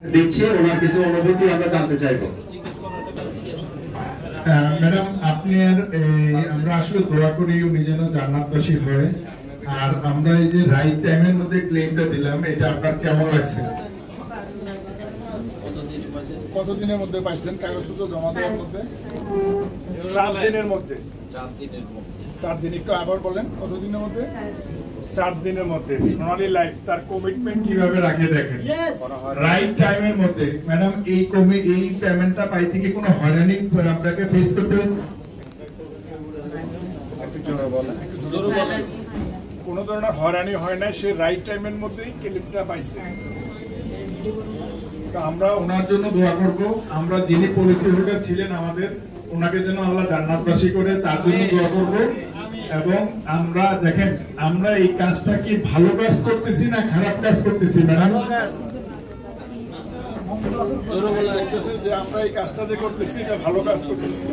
দিচ্ছে ওনার কিছু অনুভূতি আমরা জানতে চাইব। ম্যাডাম আমরা আসলে দোয়া করি উনি যেন জান্নাতবাসী হয়। আর আমরা এই যে রাইট টাইমের মধ্যে ক্লেমটা দিলাম, এটা আপনার কেমন লাগছে? কতদিনের মধ্যে পাইছেন? কাগজপত্র জমা দেওয়ার মধ্যে 4 দিনের মধ্যে। 4 দিন। একটু আবার বলেন, কতদিনের মধ্যে? 4 দিনের মধ্যে। সোনালী লাইফ তার কমিটমেন্ট কিভাবে রাখে দেখেন, রাইট টাইমের মধ্যে। ম্যাডাম এই পেমেন্টটা পাইতে কি কোনো হয়রানি আপনাকে ফেস করতে হয়েছে? কোনো ধরনের হয়রানি হয় না, সে রাইট টাইমের মধ্যেই ক্লিপটা পাইছে। আমরা ওনার জন্য দোয়া করব। আমরা যিনি পলিসি হোল্ডার ছিলেন আমাদের, ওনাকে যেন আল্লাহ জান্নাতবাসী করে তার জন্য দোয়া করব। এবং আমরা দেখেন, আমরা এই কাজটা কি ভালো কাজ করতেছি না খারাপ কাজ করতেছি ম্যাডাম? যে আমরা এই কাজটা যে করতেছি এটা ভালো কাজ করতেছি।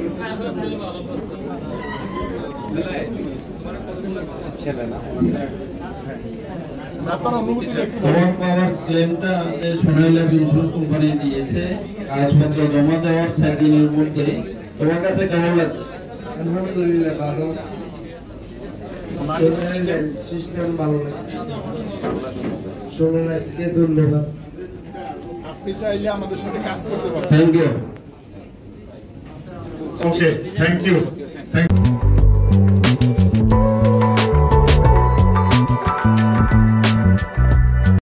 আপনার অনুভূতিটা একটু পাওয়ার ক্লেমটা সোনালী লাইফ ইন্স্যুরেন্স কোম্পানি দিয়েছে, কাগজপত্র জমা দেওয়ার 4 দিনের মধ্যে। তোমার কাছে কেমন লাগছে? আলহামদুলিল্লাহ ভালো, সিস্টেম ভালো লাগছে। সোনালী লাইফকে ধন্যবাদ। আপনি চাইলে আমাদের সাথে কাজ করতে পারেন। Thank you. Okay, thank you.